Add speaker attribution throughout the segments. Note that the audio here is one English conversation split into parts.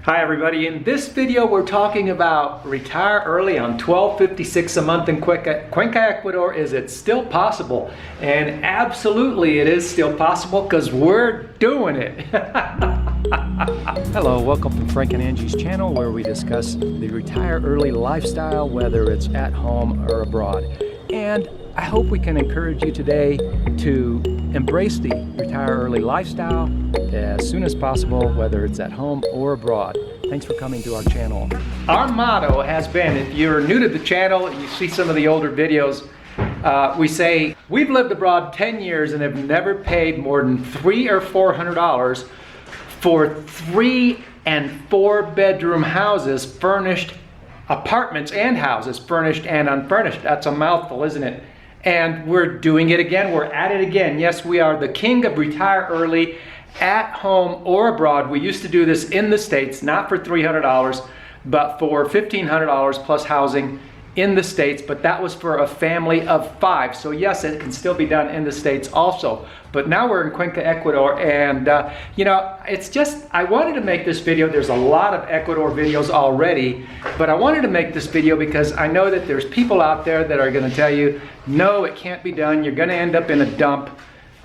Speaker 1: Hi everybody, in this video we're talking about retire early on $12.56 a month in Cuenca, Ecuador. Is it still possible? And absolutely it is still possible because we're doing it. Hello, welcome to Frank and Angie's channel where we discuss the retire early lifestyle, whether it's at home or abroad. And I hope we can encourage you today to embrace the retire early lifestyle as soon as possible, whether it's at home or abroad. Thanks for coming to our channel. Our motto has been, if you're new to the channel, you see some of the older videos, we say, we've lived abroad 10 years and have never paid more than $300 or $400 for 3 and 4 bedroom houses, furnished apartments and houses, furnished and unfurnished. That's a mouthful, isn't it? And we're doing it again, we're at it again. Yes, we are the king of retire early, at home or abroad. We used to do this in the States, not for $300, but for $1,500 plus housing in the States, but that was for a family of 5. So yes, it can still be done in the States also. But now we're in Cuenca, Ecuador, and you know, it's just, I wanted to make this video. There's a lot of Ecuador videos already, but I wanted to make this video because I know that there's people out there that are gonna tell you, no, it can't be done. You're gonna end up in a dump.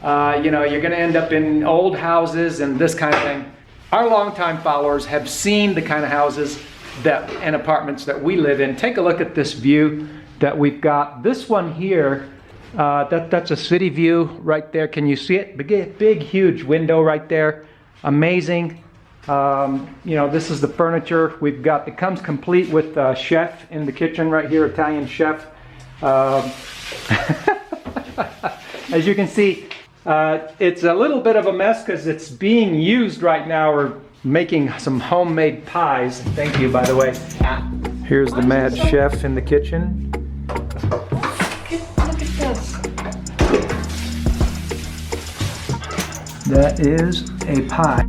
Speaker 1: You know, you're gonna end up in old houses and this kind of thing. Our longtime followers have seen the kind of houses and apartments that we live in. Take a look at this view that we've got. This one here, that's a city view right there. Can you see it? Big, huge window right there. Amazing. You know, this is the furniture we've got. It comes complete with a chef in the kitchen right here, Italian chef. As you can see, it's a little bit of a mess because it's being used right now. We're making some homemade pies. Thank you, by the way. Here's the mad chef in the kitchen.
Speaker 2: Look at this.
Speaker 1: That is a pie.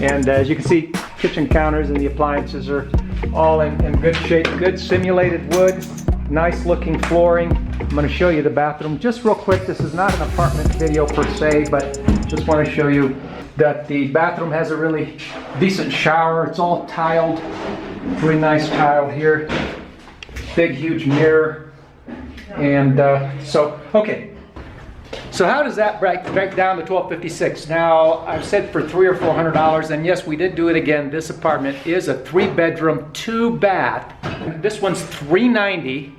Speaker 1: And as you can see, kitchen counters and the appliances are all in good shape. Good simulated wood, nice looking flooring. I'm going to show you the bathroom just real quick. This is not an apartment video per se, but just want to show you that the bathroom has a really decent shower. It's all tiled, really nice tile here. Big, huge mirror. And okay. So how does that break down to $12.56? Now, I've said for $300 or $400, and yes, we did do it again. This apartment is a 3-bedroom, 2-bath. This one's $390.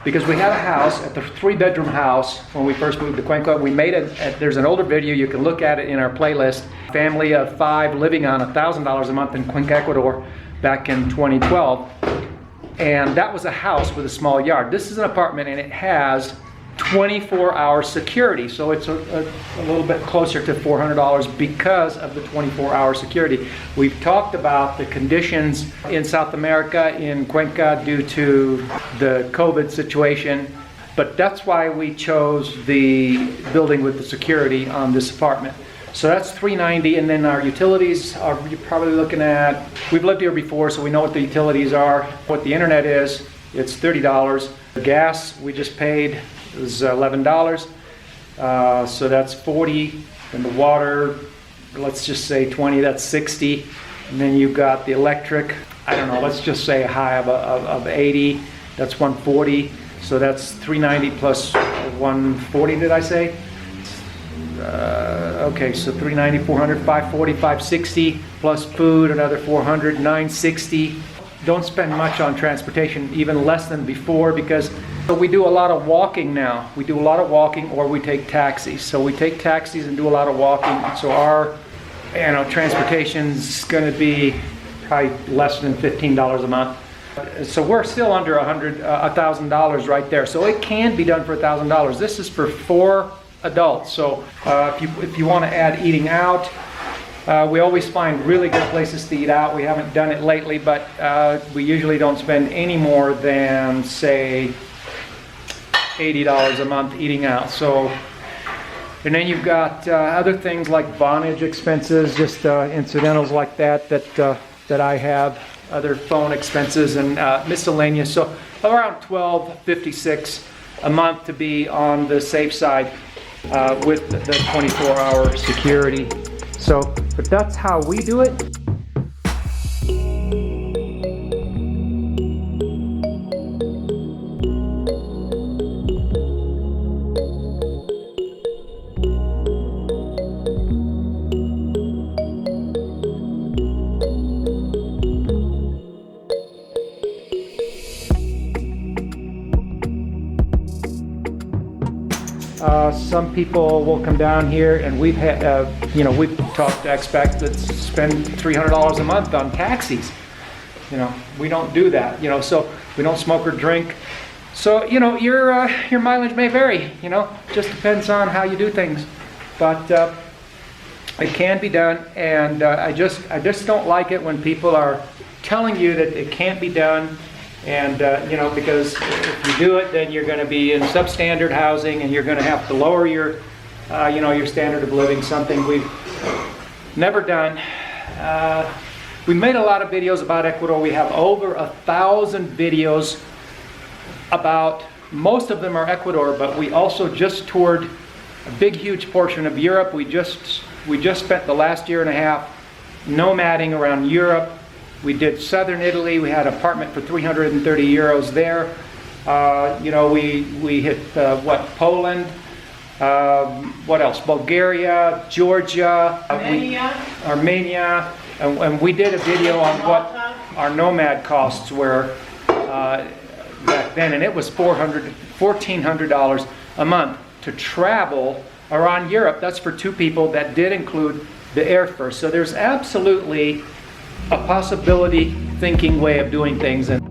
Speaker 1: Because we had a house, at the 3-bedroom house, when we first moved to Cuenca, we made it, there's an older video, you can look at it in our playlist. Family of 5 living on $1,000 a month in Cuenca, Ecuador, back in 2012. And that was a house with a small yard. This is an apartment and it has 24-hour security. So it's a little bit closer to $400 because of the 24-hour security. We've talked about the conditions in South America, in Cuenca, due to the COVID situation, but that's why we chose the building with the security on this apartment. So that's $390, and then our utilities are, you're probably looking at, we've lived here before, so we know what the utilities are. What the internet is, it's $30. The gas we just paid is $11, so that's $40, and the water, let's just say $20, that's $60, and then you've got the electric, I don't know, let's just say a high of $80, that's $140, so that's $390 plus $140, did I say? Okay, so $390, $400, $540, $560, plus food, another $400, $960. Don't spend much on transportation, even less than before, because we do a lot of walking now. We do a lot of walking, or we take taxis. So we take taxis and do a lot of walking. So our, transportation's going to be probably less than $15 a month. So we're still under $1,000 right there. So it can be done for $1,000. This is for 4 adults. So if you want to add eating out, we always find really good places to eat out. We haven't done it lately, but we usually don't spend any more than, say, $80 a month eating out. So, and then you've got other things like bondage expenses, just incidentals like that I have, other phone expenses and miscellaneous. So around $12.56 a month to be on the safe side with the 24-hour security. So, but that's how we do it. Some people will come down here, and we've had, we've talked to expats that spend $300 a month on taxis. We don't do that. So we don't smoke or drink. So your mileage may vary. Just depends on how you do things, but it can be done. And I just don't like it when people are telling you that it can't be done. And because if you do it, then you're going to be in substandard housing, and you're going to have to lower your your standard of living, something we've never done. We made a lot of videos about Ecuador. We have over 1,000 videos about, most of them are Ecuador, but we also just toured a big, huge portion of Europe. We just spent the last year and a half nomading around Europe. We did southern Italy. We had an apartment for 330 euros there. We hit Poland. What else? Bulgaria, Georgia, Armenia. And we did a video on what our nomad costs were back then, and it was $1,400 a month to travel around Europe. That's for two people. That did include the airfare. So there's absolutely a possibility thinking way of doing things. And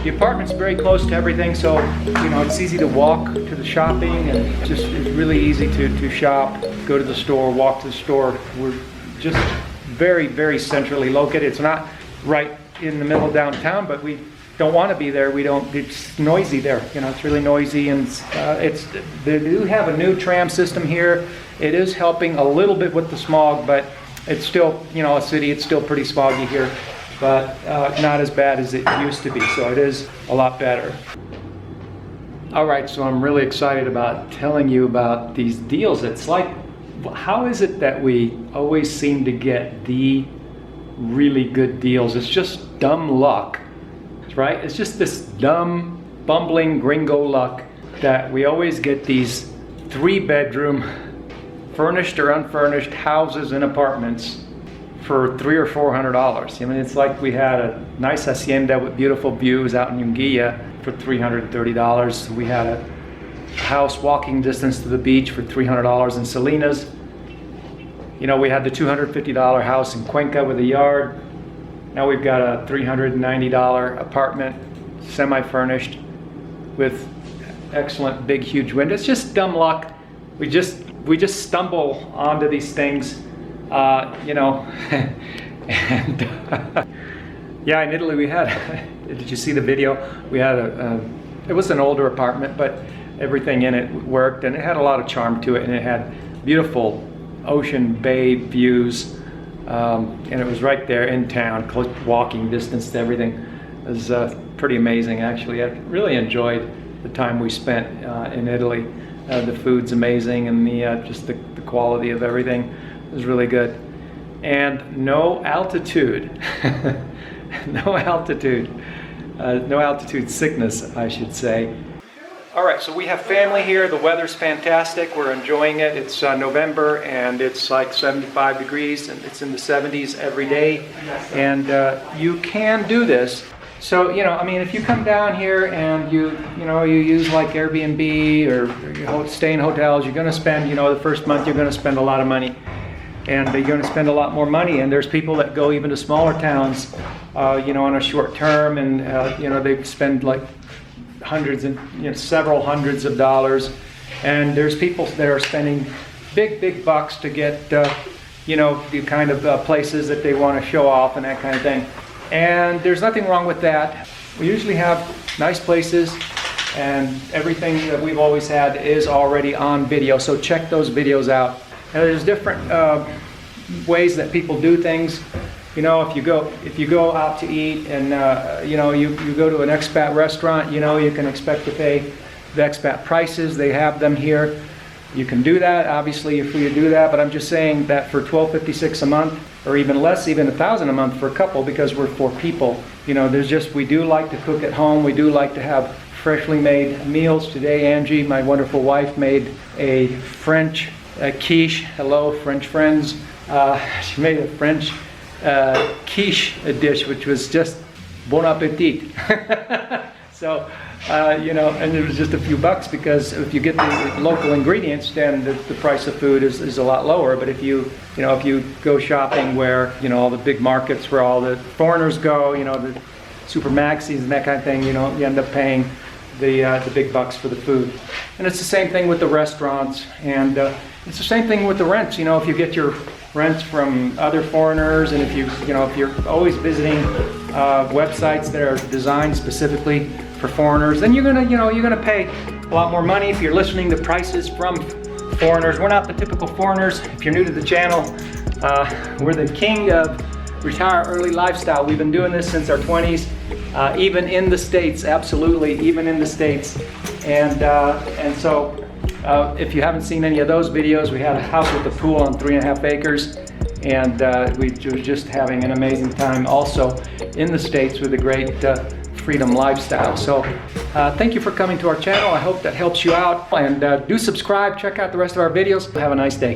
Speaker 1: the apartment's very close to everything, so it's easy to walk to the shopping, and it's really easy to shop, go to the store, walk to the store. We're just very, very centrally located. It's not right in the middle of downtown, but we don't want to be there. It's noisy there. It's really noisy, and they do have a new tram system here. It is helping a little bit with the smog, but it's still, a city. It's still pretty smoggy here, but not as bad as it used to be, so it is a lot better. All right, so I'm really excited about telling you about these deals. It's like, how is it that we always seem to get the really good deals? It's just dumb luck, right? It's just this dumb, bumbling gringo luck that we always get these 3-bedroom, furnished or unfurnished houses and apartments for $300 or $400. It's like we had a nice hacienda with beautiful views out in Unguilla for $330. We had a house walking distance to the beach for $300 in Salinas. We had the $250 house in Cuenca with a yard. Now we've got a $390 apartment, semi-furnished, with excellent big huge windows. It's just dumb luck. We just stumble onto these things. And yeah, in Italy we had, did you see the video? We had it was an older apartment, but everything in it worked, and it had a lot of charm to it, and it had beautiful ocean bay views, and it was right there in town, close walking distance to everything. It was pretty amazing, actually. I really enjoyed the time we spent in Italy. The food's amazing, and just the quality of everything was really good. And no altitude, no altitude sickness, I should say. All right, so we have family here. The weather's fantastic. We're enjoying it. It's November, and it's like 75 degrees, and it's in the 70s every day. And you can do this. So, if you come down here and you use like Airbnb or you stay in hotels, you're going to spend, the first month you're going to spend a lot of money. And you're going to spend a lot more money. And there's people that go even to smaller towns, on a short term, and they spend like hundreds and several hundreds of dollars. And there's people that are spending big bucks to get the kind of places that they want to show off and that kind of thing. And there's nothing wrong with that. We usually have nice places, and everything that we've always had is already on video. So check those videos out. And there's different ways that people do things. If you go out to eat and you go to an expat restaurant, you can expect to pay the expat prices. They have them here. You can do that. Obviously, you're free to do that. But I'm just saying that for $12.56 a month, or even less, even 1,000 a month for a couple, because we're 4 people. You know, we do like to cook at home. We do like to have freshly made meals. Today, Angie, my wonderful wife, made a French quiche. Hello, French friends. She made a French quiche dish, which was just bon appetit. So, you know, and it was just a few bucks, because if you get the local ingredients, then the price of food is a lot lower. But if you go shopping where, you know, all the big markets where all the foreigners go, you know, the Super Maxis and that kind of thing, you know, you end up paying the big bucks for the food. And it's the same thing with the restaurants, and it's the same thing with the rents. You know, if you get your rents from other foreigners, and if you're always visiting websites that are designed specifically for foreigners, then you're gonna pay a lot more money. If you're listening to prices from foreigners, we're not the typical foreigners. If you're new to the channel, we're the king of retire early lifestyle. We've been doing this since our 20s, even in the States, absolutely, even in the States. And so if you haven't seen any of those videos, we had a house with a pool on 3.5 acres, and we were just having an amazing time also in the States with a great freedom lifestyle. So thank you for coming to our channel. I hope that helps you out, and do subscribe, check out the rest of our videos. Have a nice day.